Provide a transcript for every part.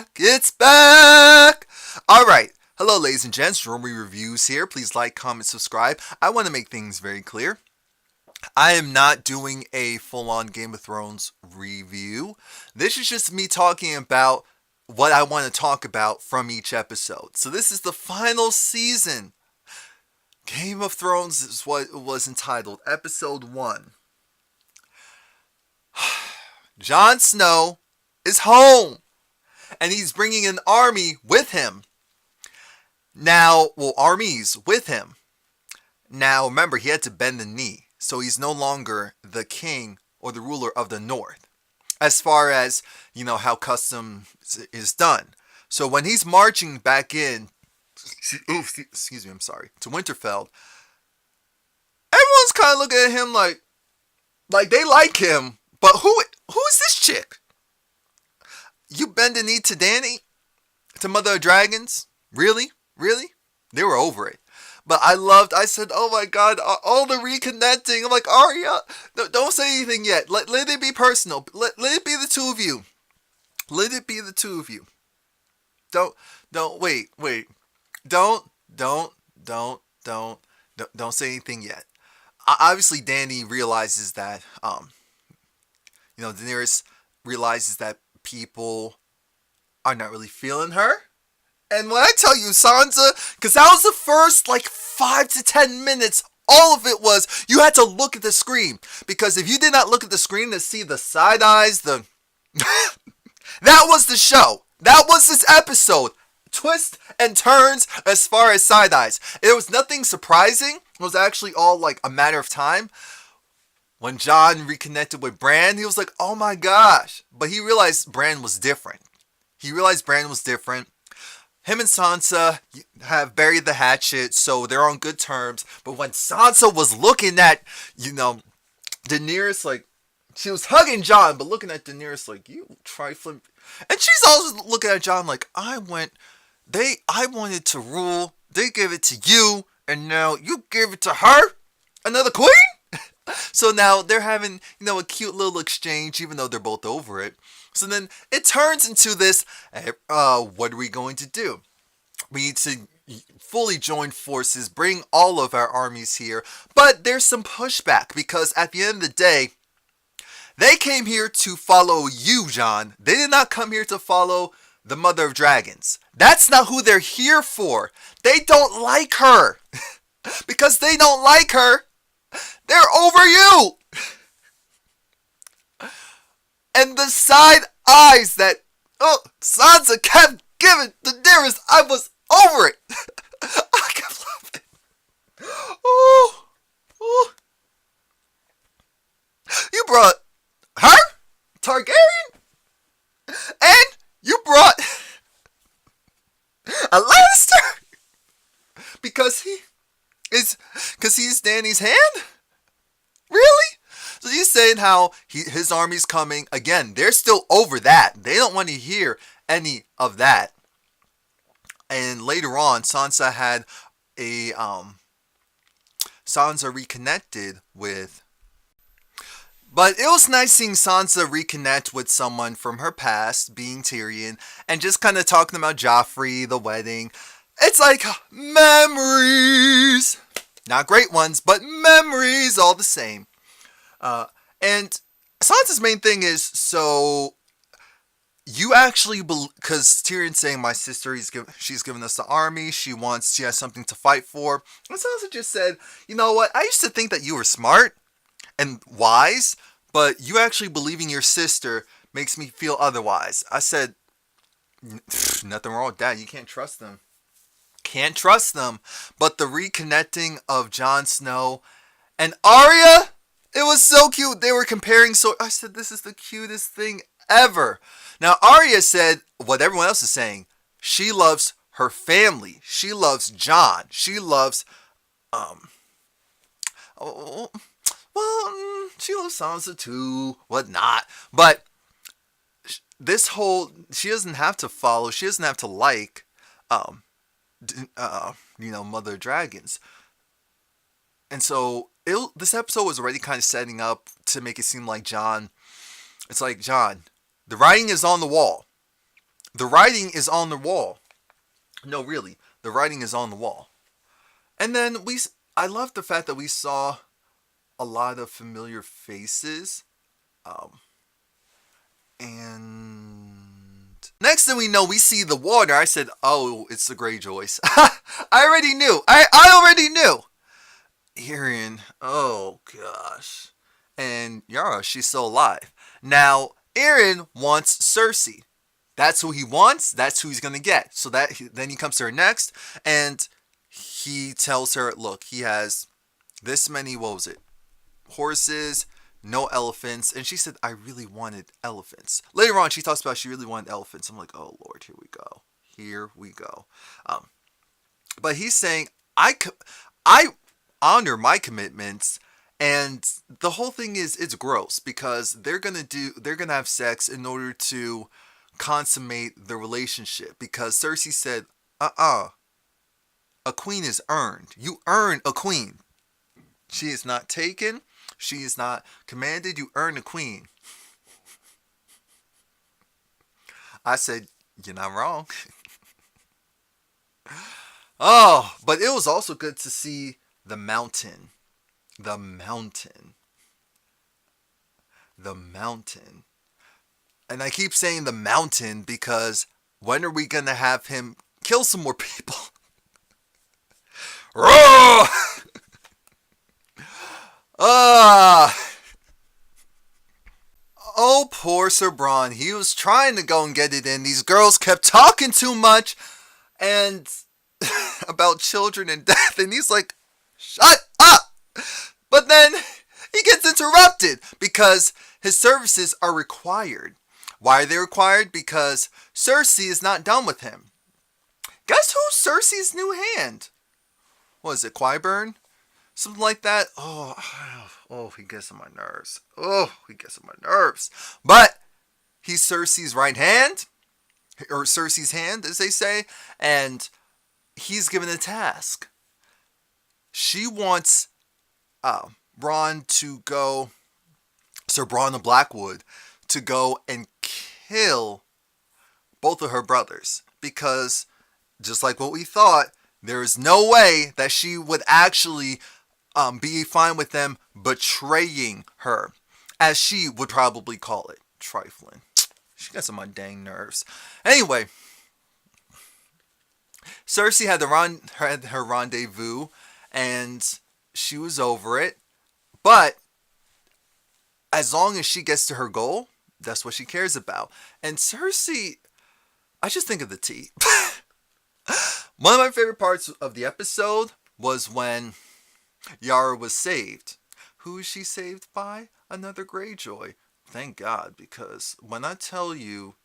back. It's back. All right. Hello, ladies and gents. Romie Reviews here. Please like, comment, subscribe. I want to make things very clear. I am not doing a full-on Game of Thrones review. This is just me talking about what I want to talk about from each episode. So this is the final season. Game of Thrones is what it was entitled, Episode 1. Jon Snow is home, and he's bringing an army with him. Armies with him. Now, remember, he had to bend the knee, so he's no longer the king or the ruler of the North, as far as, how custom is done. So when he's marching back in, to Winterfell, everyone's kind of looking at him like they like him, but who is this chick? You bend the knee to Dany? To Mother of Dragons? Really? They were over it. But I said, oh my God, all the reconnecting. I'm like, Arya, don't say anything yet. Let it be personal. Let it be the two of you. Let it be the two of you. Wait. Don't say anything yet. Obviously, Dany realizes that, Daenerys realizes that people are not really feeling her. And when I tell you Sansa, because that was the first 5 to 10 minutes, all of it was you had to look at the screen. Because if you did not look at the screen to see the side eyes, that was the show. That was this episode. Twists and turns as far as side eyes. It was nothing surprising. It was actually all a matter of time. When Jon reconnected with Bran, he was like, oh my gosh. But he realized Bran was different. Him and Sansa have buried the hatchet, so they're on good terms. But when Sansa was looking at, Daenerys, she was hugging Jon, but looking at Daenerys you trifling. And she's also looking at Jon I wanted to rule. They gave it to you, and now you gave it to her? Another queen? So now they're having, a cute little exchange, even though they're both over it. So then it turns into this, what are we going to do? We need to fully join forces, bring all of our armies here. But there's some pushback, because at the end of the day, they came here to follow you, Jon. They did not come here to follow the Mother of Dragons. That's not who they're here for. They don't like her. Because they don't like her, they're over you. And the side eyes that Sansa kept giving Daenerys, I was over it. I kept laughing. Oh. You brought her, Targaryen, and you brought a Lannister because he's Dany's hand? Really? So he's saying how his army's coming. Again, they're still over that. They don't want to hear any of that. And later on, Sansa had Sansa reconnected with. But it was nice seeing Sansa reconnect with someone from her past, being Tyrion, and just kind of talking about Joffrey, the wedding. It's like memories. Not great ones, but memories all the same. And Sansa's main thing is, so you actually because Tyrion's saying my sister, she's given us the army, she has something to fight for. And Sansa just said, you know what, I used to think that you were smart and wise, but you actually believing your sister makes me feel otherwise. I said, nothing wrong with that, you can't trust them. But the reconnecting of Jon Snow and Arya, it was so cute. They were comparing, so I said, this is the cutest thing ever. Now, Arya said what everyone else is saying. She loves her family. She loves Jon. She loves, she loves Sansa too, whatnot. But she doesn't have to follow, she doesn't have to like, Mother of Dragons. And so this episode was already kind of setting up to make it seem like Jon. It's like, Jon, the writing is on the wall. The writing is on the wall. No, really, the writing is on the wall. And then I love the fact that we saw a lot of familiar faces. Um, and next thing we know, we see the water. I said, "Oh, it's the Greyjoys." I already knew. I already knew. Tyrion. Oh gosh. And Yara, she's still alive. Now, Aaron wants Cersei. That's who he wants. That's who he's gonna get. So then he comes to her next, and he tells her, "Look, he has this many. What was it? Horses, no elephants." And she said, "I really wanted elephants." Later on, she talks about she really wanted elephants. I'm like, "Oh Lord, here we go. Here we go." Um, but he's saying, I honor my commitments." And the whole thing is, it's gross because they're gonna have sex in order to consummate the relationship. Because Cersei said, a queen is earned. You earn a queen. She is not taken. She is not commanded. You earn a queen. I said, "You're not wrong." Oh, but it was also good to see the mountain. The mountain. The mountain. And I keep saying the mountain because when are we going to have him kill some more people? Roar! Oh, poor Sir Bronn. He was trying to go and get it in. These girls kept talking too much and about children and death. And he's like, "Shut up!" But then he gets interrupted because his services are required. Why are they required? Because Cersei is not done with him. Guess who's Cersei's new hand? What is it, Qyburn? Something like that. Oh, he gets on my nerves. Oh, he gets on my nerves. But he's Cersei's right hand, or Cersei's hand, as they say, and he's given a task. She wants Bronn to go, Sir Bronn of Blackwood, to go and kill both of her brothers. Because, just like what we thought, there is no way that she would actually be fine with them betraying her, as she would probably call it. Trifling. She gets on my dang nerves. Anyway, Cersei had her rendezvous, and she was over it. But as long as she gets to her goal, that's what she cares about. And Cersei, I just think of the tea. One of my favorite parts of the episode was when Yara was saved. Who is she saved by? Another Greyjoy. Thank God, because when I tell you,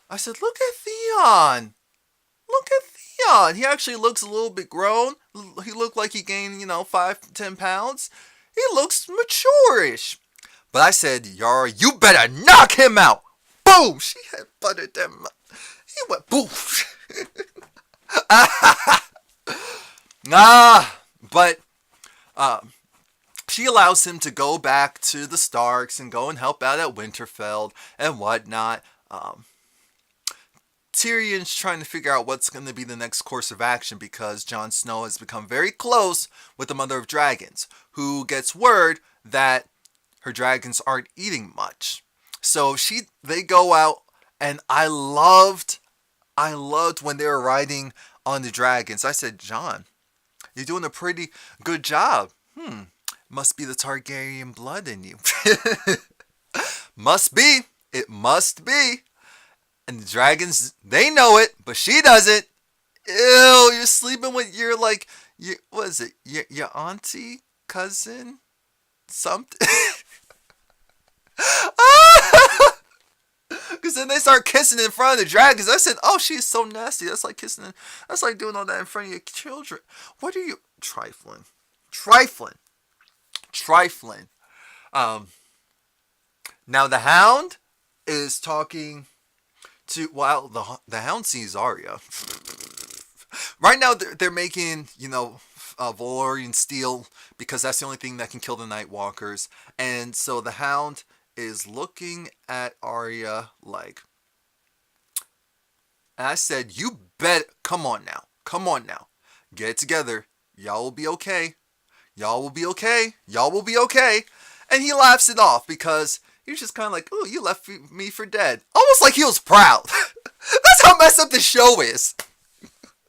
I said, "Look at Theon. Look at Theon. He actually looks a little bit grown. He looked like he gained, 5-10 pounds. He looks mature-ish." But I said, "Yara, you better knock him out." Boom! She had buttered them. He went boom. But she allows him to go back to the Starks and go and help out at Winterfell and whatnot. Tyrion's trying to figure out what's going to be the next course of action because Jon Snow has become very close with the Mother of Dragons, who gets word that her dragons aren't eating much. So they go out, and I loved when they were riding on the dragons. I said, "Jon, you're doing a pretty good job. Must be the Targaryen blood in you." Must be. It must be. And the dragons, they know it, but she doesn't. Ew, you're sleeping with what is it? Your auntie, cousin, something. Because then they start kissing in front of the dragons. I said, "Oh, she's so nasty. That's like kissing. That's like doing all that in front of your children." What are you trifling? Now the Hound is talking to the Hound sees Arya. Right now they're making Valyrian steel because that's the only thing that can kill the Night Walkers, and so the Hound is looking at Arya like, And I said, you bet. Come on now. Come on now. Get it together. Y'all will be okay. Y'all will be okay. Y'all will be okay. And he laughs it off because he was just kind of like, oh, you left me for dead. Almost like he was proud. That's how messed up the show is.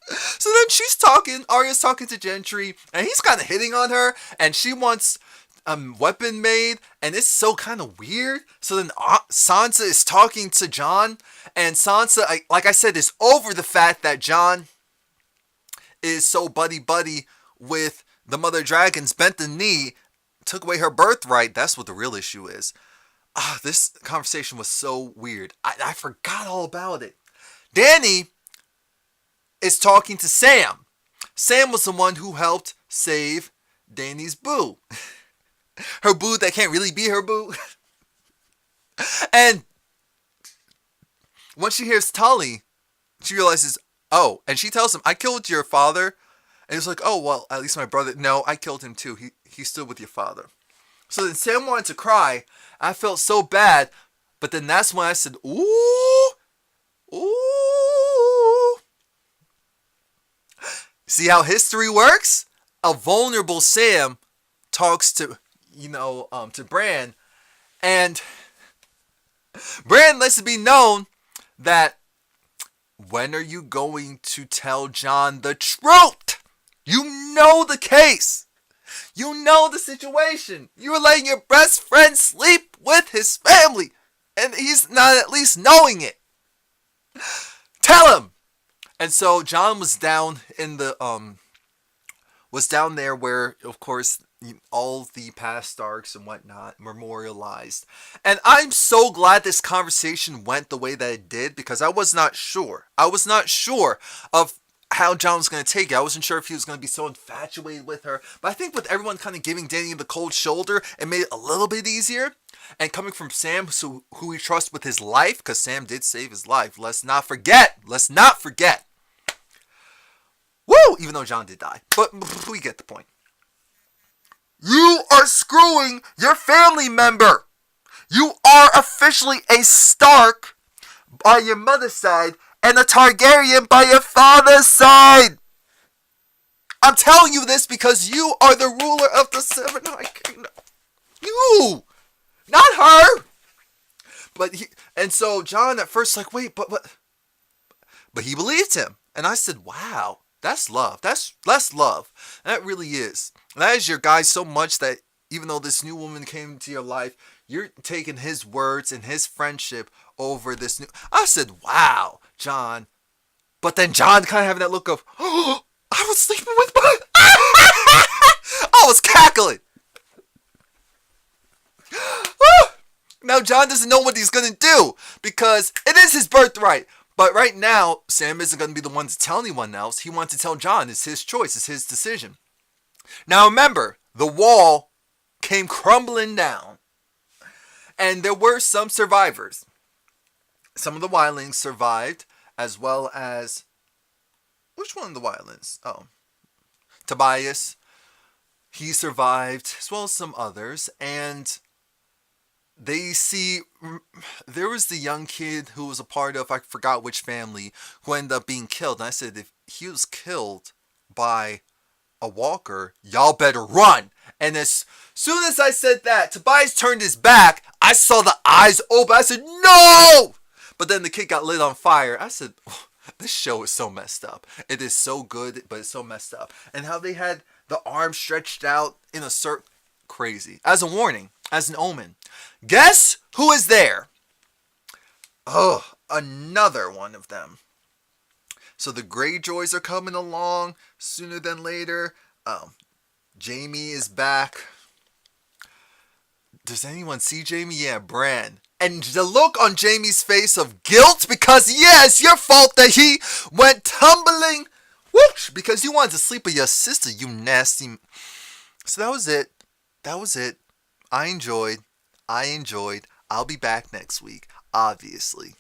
So then she's talking, Arya's talking to Gentry, and he's kind of hitting on her, and she wants a weapon made, and it's so kind of weird. So then Sansa is talking to Jon, and Sansa, like I said, is over the fact that Jon is so buddy-buddy with the Mother Dragons, bent the knee, took away her birthright. That's what the real issue is. This conversation was so weird. I forgot all about it. Dany is talking to Sam. Sam was the one who helped save Dany's boo. Her boo that can't really be her boo. And once she hears Tully, she realizes, oh, and she tells him, I killed your father. And he's like, oh, well, at least my brother. No, I killed him too. He stood with your father. So then Sam wanted to cry. I felt so bad. But then that's when I said, ooh, ooh. See how history works? A vulnerable Sam talks to, to Bran. And Bran lets it be known that, when are you going to tell Jon the truth? You know the case. You know the situation. You were letting your best friend sleep with his family. And he's not at least knowing it. Tell him. And so Jon was down in the was down there where, of course, all the past Starks and whatnot memorialized. And I'm so glad this conversation went the way that it did, because I was not sure. I was not sure of how Jon was going to take it. I wasn't sure if he was going to be so infatuated with her. But I think with everyone kind of giving Dany the cold shoulder, it made it a little bit easier. And coming from Sam, who he trusts with his life, because Sam did save his life. Let's not forget. Let's not forget. Woo! Even though Jon did die. But we get the point. You are screwing your family member. You are officially a Stark by your mother's side and a Targaryen by your father's side. I'm telling you this because you are the ruler of the Seven High Kingdom. You! Not her! And so Jon at first like, wait, but he believed him. And I said, wow, that's love. That's love. That really is. That is your guy so much that even though this new woman came into your life, you're taking his words and his friendship over this new. I said, wow, Jon. But then Jon kind of having that look of, oh, I was sleeping with my. I was cackling. Now Jon doesn't know what he's going to do because it is his birthright. But right now, Sam isn't going to be the one to tell anyone else. He wants to tell Jon. It's his choice. It's his decision. Now remember, the wall came crumbling down. And there were some survivors. Some of the wildlings survived, as well as... Which one of the wildlings? Oh. Tobias. He survived, as well as some others. And they see... There was the young kid who was a part of, I forgot which family, who ended up being killed. And I said, if he was killed by a walker, y'all better run. And as soon as I said that, Tobias turned his back. I saw the eyes open. I said, no! But then the kid got lit on fire. I said, oh, this show is so messed up. It is so good, but it's so messed up. And how they had the arm stretched out in a circle. Crazy. As a warning. As an omen. Guess who is there? Oh, another one of them. So the Greyjoys are coming along sooner than later. Jaime is back. Does anyone see Jaime? Yeah, Bran. And the look on Jaime's face of guilt because, yeah, it's your fault that he went tumbling. Whoosh! Because you wanted to sleep with your sister, you nasty. So that was it. That was it. I enjoyed. I'll be back next week, obviously.